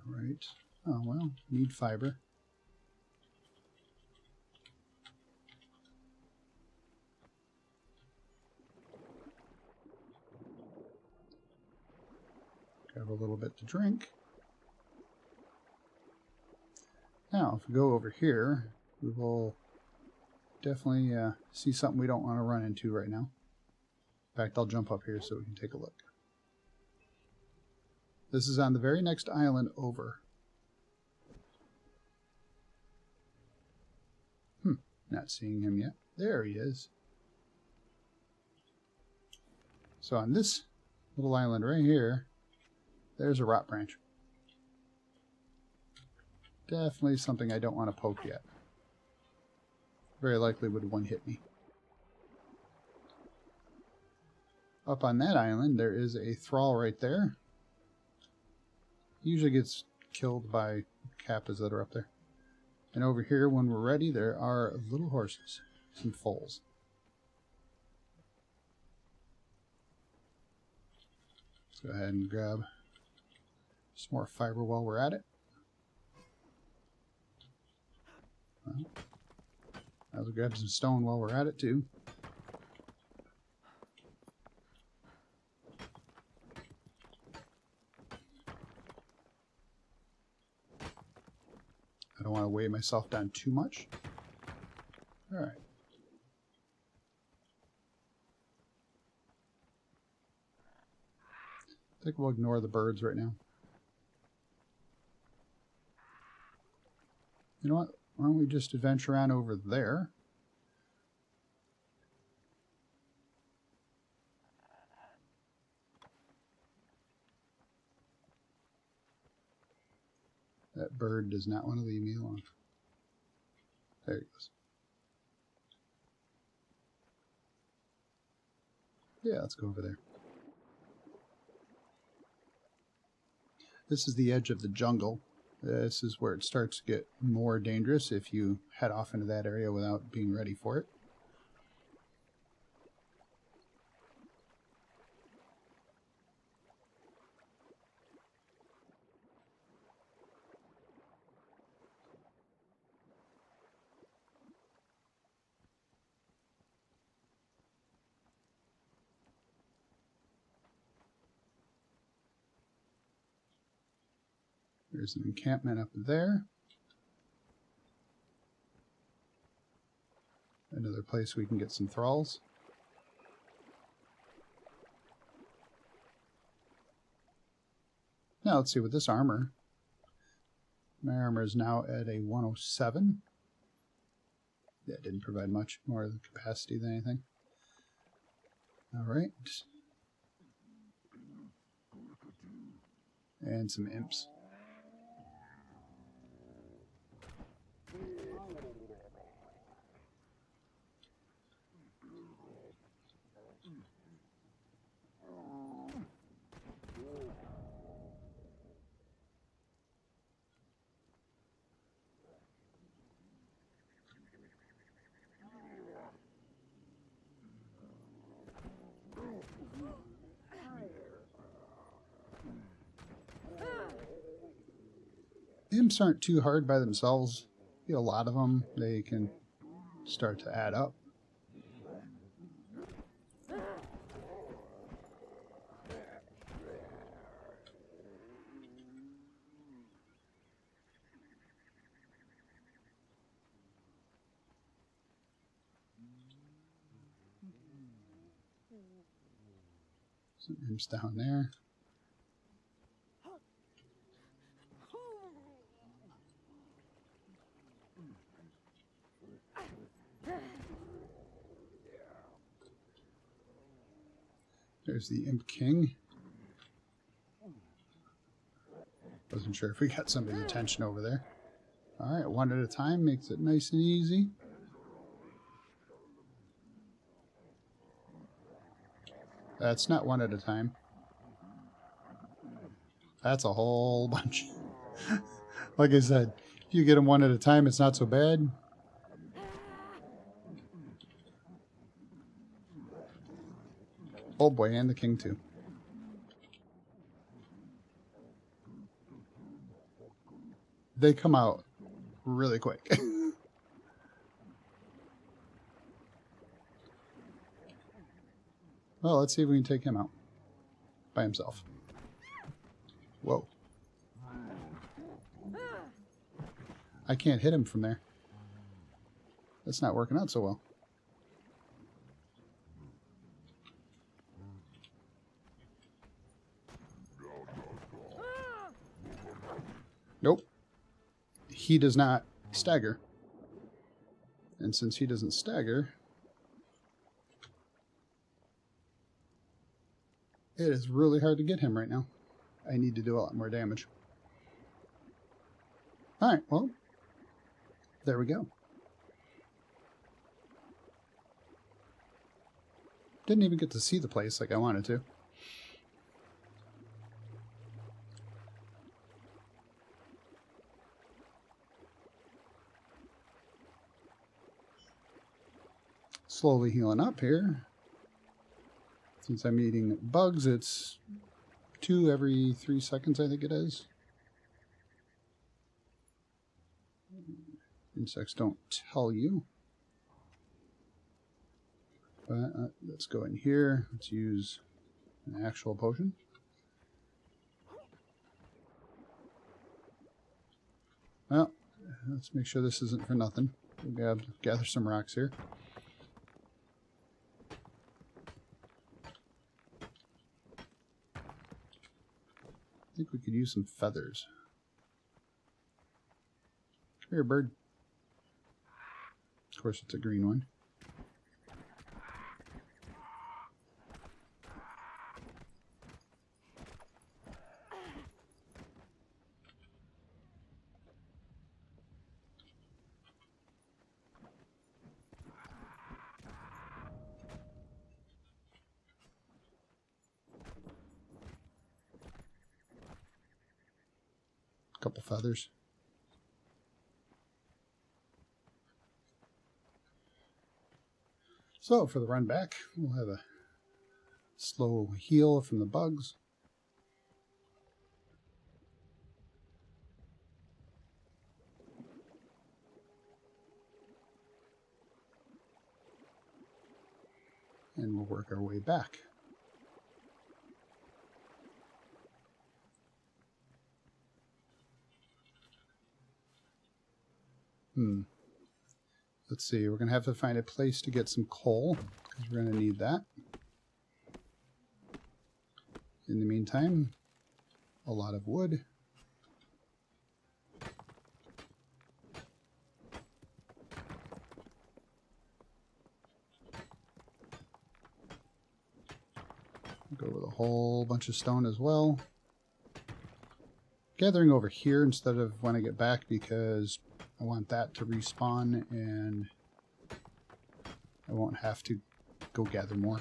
Alright. Oh, well, need fiber. Grab a little bit to drink. Now, if we go over here, we will definitely see something we don't want to run into right now. In fact, I'll jump up here so we can take a look. This is on the very next island over. Not seeing him yet. There he is. So on this little island right here, there's a rot branch. Definitely something I don't want to poke yet. Very likely would one hit me. Up on that island, there is a thrall right there. He usually gets killed by kappas that are up there. And over here, when we're ready, there are little horses, some foals. Let's go ahead and grab some more fiber while we're at it. Well, I'll grab some stone while we're at it too. I don't want to weigh myself down too much. Alright. I think we'll ignore the birds right now. You know what? Why don't we just adventure on over there? That bird does not want to leave me alone. There he goes. Yeah, let's go over there. This is the edge of the jungle. This is where it starts to get more dangerous if you head off into that area without being ready for it. There's an encampment up there. Another place we can get some thralls. Now let's see with this armor. My armor is now at a 107. Yeah, it didn't provide much more of the capacity than anything. Alright. And some imps. Imps aren't too hard by themselves. You get a lot of them, they can start to add up. Some imps down there. There's the Imp King. Wasn't sure if we got somebody's attention over there. Alright, one at a time makes it nice and easy. That's not one at a time. That's a whole bunch. Like I said, if you get them one at a time, it's not so bad. Oh boy, and the king too. They come out really quick. Well, let's see if we can take him out by himself. Whoa. I can't hit him from there. That's not working out so well. Nope. He does not stagger. And since he doesn't stagger, it is really hard to get him right now. I need to do a lot more damage. Alright, well, there we go. Didn't even get to see the place like I wanted to. Slowly healing up here. Since I'm eating bugs, it's 2 every 3 seconds, I think it is. Insects don't tell you. But let's go in here. Let's use an actual potion. Well, let's make sure this isn't for nothing. We'll gather some rocks here. I think we could use some feathers. Come here, bird. Of course, it's a green one. Couple feathers. So for the run back, we'll have a slow heal from the bugs. And we'll work our way back. Let's see, we're going to have to find a place to get some coal, because we're going to need that. In the meantime, a lot of wood. Go with a whole bunch of stone as well. Gathering over here instead of when I get back, because I want that to respawn and I won't have to go gather more.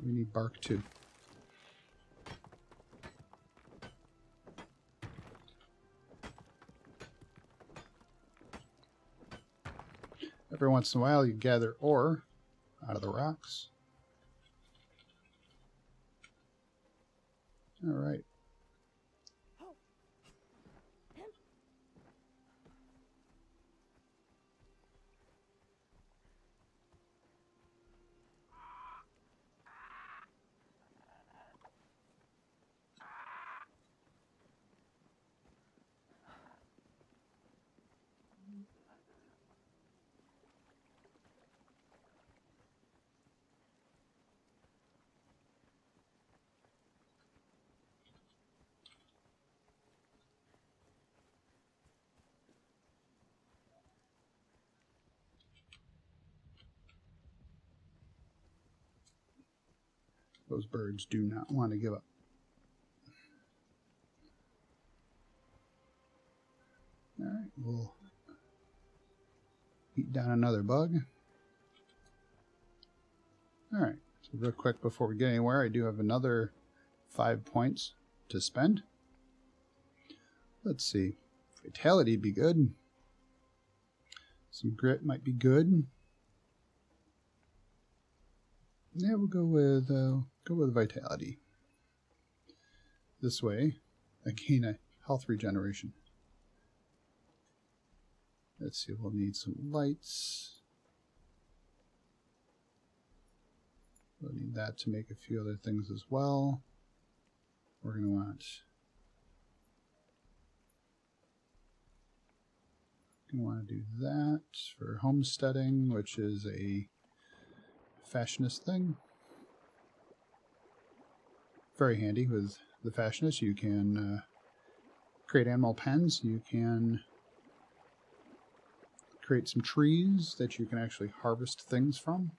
We need bark too. Every once in a while you gather ore out of the rocks. All right. Those birds do not want to give up. Alright, we'll eat down another bug. Alright, so real quick before we get anywhere, I do have another 5 points to spend. Let's see. Vitality would be good. Some grit might be good. Yeah, we'll go with vitality. This way, I gain a health regeneration. Let's see, we'll need some lights. We'll need that to make a few other things as well. We're going to want to do that for homesteading, which is a fashionist thing. Very handy with the fashionist. You can create animal pens. You can create some trees that you can actually harvest things from.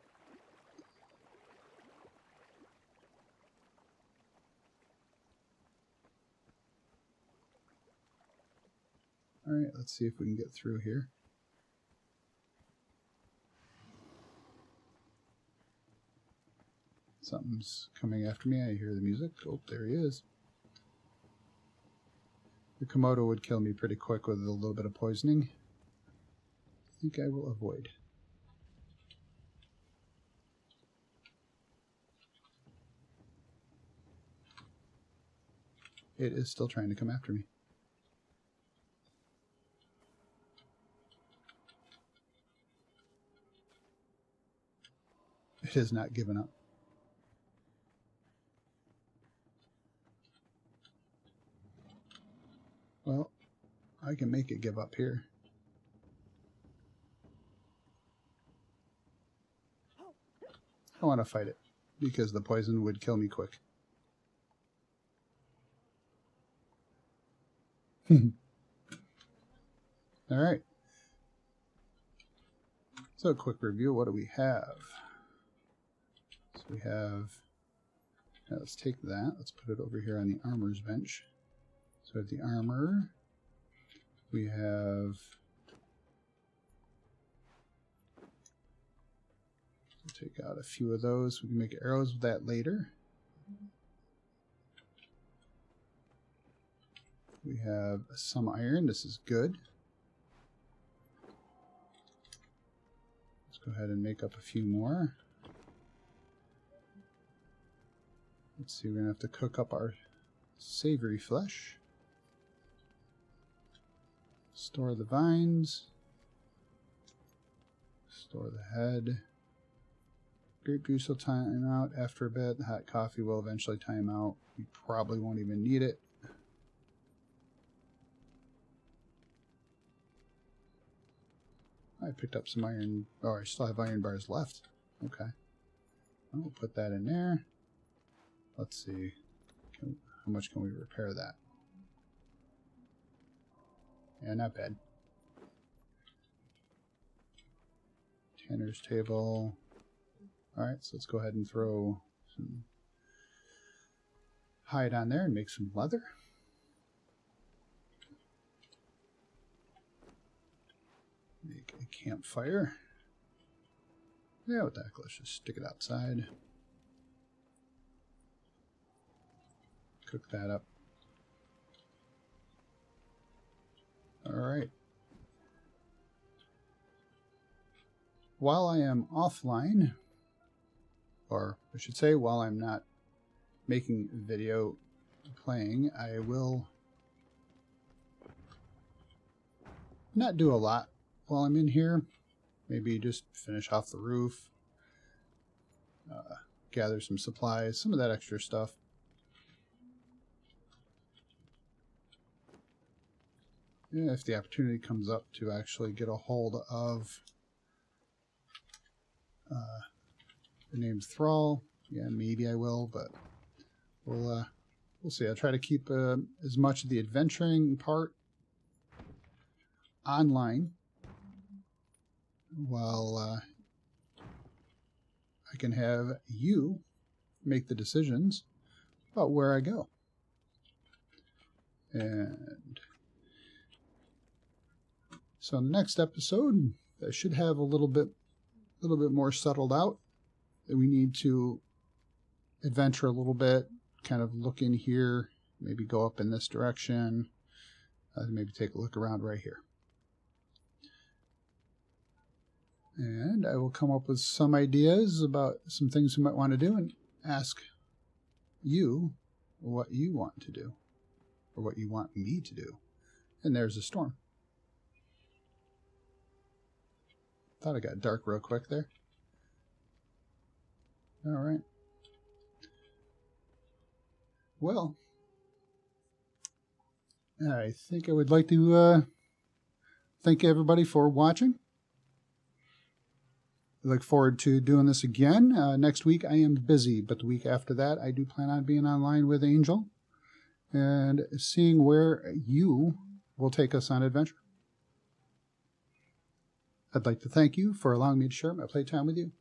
Alright, let's see if we can get through here. Something's coming after me. I hear the music. Oh, there he is. The Komodo would kill me pretty quick with a little bit of poisoning. I think I will avoid. It is still trying to come after me. It has not given up. Well, I can make it give up here. I want to fight it because the poison would kill me quick. Alright. So a quick review. What do we have? So we have... let's take that. Let's put it over here on the armor's bench. So we have the armor. We have... we'll take out a few of those. We can make arrows with that later. We have some iron. This is good. Let's go ahead and make up a few more. Let's see, we're going to have to cook up our savory flesh. Store the vines. Store the head. Grape juice will time out after a bit. The hot coffee will eventually time out. We probably won't even need it. I picked up some iron. Oh, I still have iron bars left. Okay. I'll put that in there. Let's see. How much can we repair that? Yeah, not bad. Tanner's table. Alright, so let's go ahead and throw some hide on there and make some leather. Make a campfire. Yeah, what the heck, let's just stick it outside. Cook that up. Alright. While I am offline, or I should say while I'm not making video playing, I will not do a lot while I'm in here. Maybe just finish off the roof, gather some supplies, some of that extra stuff. Yeah, if the opportunity comes up to actually get a hold of the name's Thrall, yeah, maybe I will, but we'll see. I'll try to keep as much of the adventuring part online while I can have you make the decisions about where I go. And so next episode, I should have a little bit more settled out. We need to adventure a little bit, kind of look in here, maybe go up in this direction, maybe take a look around right here. And I will come up with some ideas about some things we might want to do and ask you what you want to do, or what you want me to do. And there's a storm. Thought it got dark real quick there. All right. Well, I think I would like to thank everybody for watching. I look forward to doing this again. Next week I am busy, but the week after that I do plan on being online with Angel and seeing where you will take us on adventure. I'd like to thank you for allowing me to share my playtime with you.